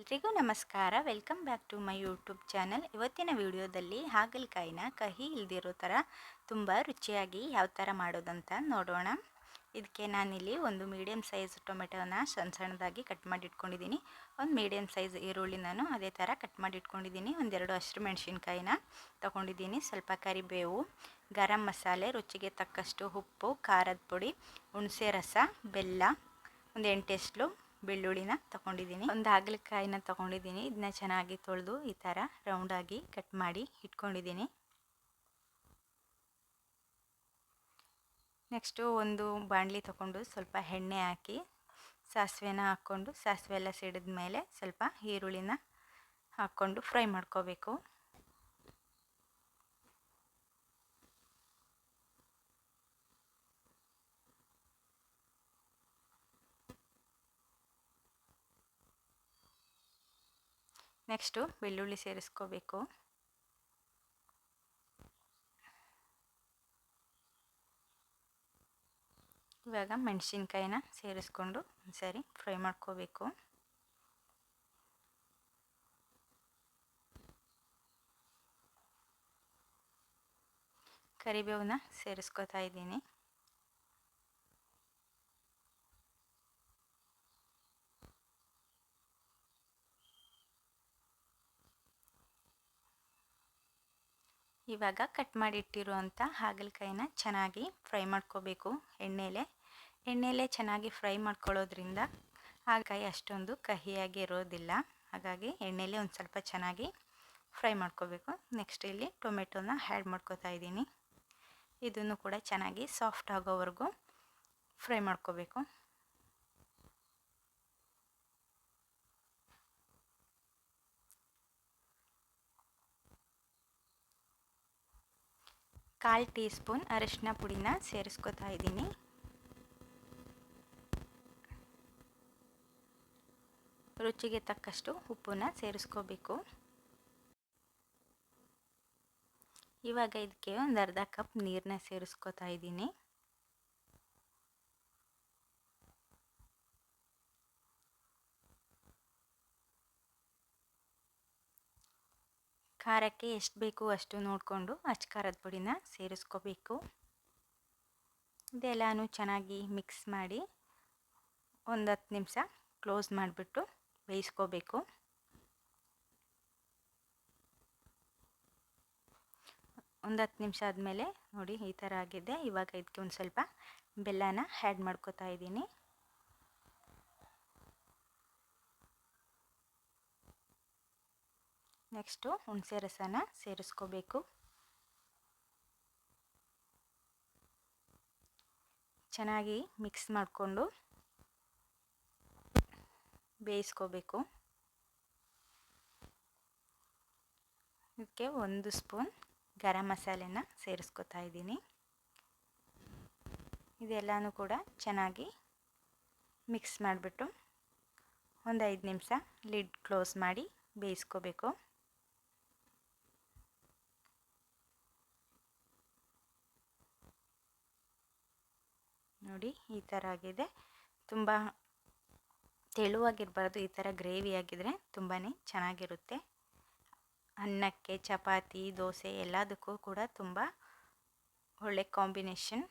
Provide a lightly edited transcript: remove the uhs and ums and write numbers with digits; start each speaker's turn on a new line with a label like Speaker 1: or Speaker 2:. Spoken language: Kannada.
Speaker 1: ಎಲ್ರಿಗೂ ನಮಸ್ಕಾರ. Welcome back to my YouTube channel. ಇವತ್ತಿನ ವಿಡಿಯೋದಲ್ಲಿ ಹಾಗಲಕಾಯಿನ ಕಹಿ ಇಲ್ದಿರೋ ಥರ ತುಂಬ ರುಚಿಯಾಗಿ ಯಾವ ಥರ ಮಾಡೋದಂತ ನೋಡೋಣ. ಇದಕ್ಕೆ ನಾನಿಲ್ಲಿ ಒಂದು ಮೀಡಿಯಮ್ ಸೈಜ್ ಟೊಮೆಟೊನ ಸಣ್ಣದಾಗಿ ಕಟ್ ಮಾಡಿ ಇಟ್ಕೊಂಡಿದ್ದೀನಿ. ಒಂದು ಮೀಡಿಯಮ್ ಸೈಜ್ ಈರುಳ್ಳಿ ನಾನು ಅದೇ ಥರ ಕಟ್ ಮಾಡಿ ಇಟ್ಕೊಂಡಿದ್ದೀನಿ. ಒಂದೆರಡು ಹಸಿರು ಮೆಣಸಿನ್ಕಾಯಿನ ತೊಗೊಂಡಿದ್ದೀನಿ. ಸ್ವಲ್ಪ ಕರಿಬೇವು, ಗರಂ ಮಸಾಲೆ, ರುಚಿಗೆ ತಕ್ಕಷ್ಟು ಉಪ್ಪು, ಖಾರದ ಪುಡಿ, ಹುಣಸೆ ರಸ, ಬೆಲ್ಲ, ಒಂದು 8 ಎಸ್ಲು ಬೆಳ್ಳುಳ್ಳಿನ ತೊಗೊಂಡಿದ್ದೀನಿ. ಒಂದು ಹಾಗಲಕಾಯಿನ ತೊಗೊಂಡಿದ್ದೀನಿ. ಇದನ್ನ ಚೆನ್ನಾಗಿ ತೊಳೆದು ಈ ಥರ ರೌಂಡಾಗಿ ಕಟ್ ಮಾಡಿ ಇಟ್ಕೊಂಡಿದ್ದೀನಿ. ನೆಕ್ಸ್ಟು ಒಂದು ಬಾಣಲಿ ತೊಗೊಂಡು ಸ್ವಲ್ಪ ಎಣ್ಣೆ ಹಾಕಿ ಸಾಸಿವೆನ ಹಾಕ್ಕೊಂಡು ಸಾಸಿವೆ ಎಲ್ಲ ಸಿಡಿದ ಮೇಲೆ ಸ್ವಲ್ಪ ಈರುಳ್ಳಿನ ಹಾಕ್ಕೊಂಡು ಫ್ರೈ ಮಾಡ್ಕೋಬೇಕು. ನೆಕ್ಸ್ಟು ಬೆಳ್ಳುಳ್ಳಿ ಸೇರಿಸ್ಕೋಬೇಕು. ಇವಾಗ ಮೆಣಸಿನ್ಕಾಯಿನ ಸೇರಿಸ್ಕೊಂಡು ಒಂದ್ಸರಿ ಫ್ರೈ ಮಾಡ್ಕೋಬೇಕು. ಕರಿಬೇವನ್ನ ಸೇರಿಸ್ಕೋತಾ ಇದ್ದೀನಿ. ಇವಾಗ ಕಟ್ ಮಾಡಿ ಇಟ್ಟಿರುವಂಥ ಹಾಗಲಕಾಯಿನ ಚೆನ್ನಾಗಿ ಫ್ರೈ ಮಾಡ್ಕೋಬೇಕು. ಎಣ್ಣೆಲೆ ಚೆನ್ನಾಗಿ ಫ್ರೈ ಮಾಡ್ಕೊಳ್ಳೋದ್ರಿಂದ ಹಾಗಲಕಾಯಿ ಅಷ್ಟೊಂದು ಕಹಿಯಾಗಿ ಇರೋದಿಲ್ಲ. ಹಾಗಾಗಿ ಎಣ್ಣೆಲೆ ಒಂದು ಸ್ವಲ್ಪ ಚೆನ್ನಾಗಿ ಫ್ರೈ ಮಾಡ್ಕೋಬೇಕು. ನೆಕ್ಸ್ಟ್ ಇಲ್ಲಿ ಟೊಮೆಟೊನ ಆ್ಯಡ್ ಮಾಡ್ಕೋತಾ ಇದ್ದೀನಿ. ಇದನ್ನು ಕೂಡ ಚೆನ್ನಾಗಿ ಸಾಫ್ಟ್ ಆಗೋವರೆಗೂ ಫ್ರೈ ಮಾಡ್ಕೋಬೇಕು. ಕಾಲು ಟೀ ಸ್ಪೂನ್ ಅರಿಶಿನ ಪುಡಿನ ಸೇರಿಸ್ಕೊತಾ ಇದ್ದೀನಿ. ರುಚಿಗೆ ತಕ್ಕಷ್ಟು ಉಪ್ಪನ್ನ ಸೇರಿಸ್ಕೋಬೇಕು. ಇವಾಗ ಇದಕ್ಕೆ ಒಂದು ಅರ್ಧ ಕಪ್ ನೀರನ್ನ ಸೇರಿಸ್ಕೊತಾ ಇದ್ದೀನಿ. ಖಾರಕ್ಕೆ ಎಷ್ಟು ಬೇಕು ಅಷ್ಟು ನೋಡಿಕೊಂಡು ಅಚ್ಚ ಖಾರದ ಪುಡಿನ ಸೇರಿಸ್ಕೋಬೇಕು. ಇದೆಲ್ಲನೂ ಚೆನ್ನಾಗಿ ಮಿಕ್ಸ್ ಮಾಡಿ ಒಂದು 10 ನಿಮಿಷ ಕ್ಲೋಸ್ ಮಾಡಿಬಿಟ್ಟು ಬೇಯಿಸ್ಕೋಬೇಕು. ಒಂದು 10 ನಿಮಿಷ ಆದಮೇಲೆ ನೋಡಿ ಈ ಥರ ಆಗಿದೆ. ಇವಾಗ ಇದಕ್ಕೆ ಒಂದು ಸ್ವಲ್ಪ ಬೆಲ್ಲನ ಆ್ಯಡ್ ಮಾಡ್ಕೋತಾ ಇದ್ದೀನಿ. ನೆಕ್ಸ್ಟು ಹುಣಸೆ ರಸನ ಸೇರಿಸ್ಕೋಬೇಕು. ಚೆನ್ನಾಗಿ ಮಿಕ್ಸ್ ಮಾಡಿಕೊಂಡು ಬೇಯಿಸ್ಕೋಬೇಕು. ಇದಕ್ಕೆ 1 ಸ್ಪೂನ್ ಗರಂ ಮಸಾಲೆನ ಸೇರಿಸ್ಕೋತಾ ಇದ್ದೀನಿ. ಇದೆಲ್ಲನೂ ಕೂಡ ಚೆನ್ನಾಗಿ ಮಿಕ್ಸ್ ಮಾಡಿಬಿಟ್ಟು ಒಂದು 5 ನಿಮಿಷ ಲಿಡ್ ಕ್ಲೋಸ್ ಮಾಡಿ ಬೇಯಿಸ್ಕೋಬೇಕು. ನೋಡಿ ಈ ಥರ ಆಗಿದೆ. ತುಂಬ ತೆಳುವಾಗಿರಬಾರ್ದು. ಈ ಥರ ಗ್ರೇವಿ ಆಗಿದ್ರೆ ತುಂಬಾ ಚೆನ್ನಾಗಿರುತ್ತೆ. ಅನ್ನಕ್ಕೆ, ಚಪಾತಿ, ದೋಸೆ ಎಲ್ಲದಕ್ಕೂ ಕೂಡ ತುಂಬ ಒಳ್ಳೆ ಕಾಂಬಿನೇಷನ್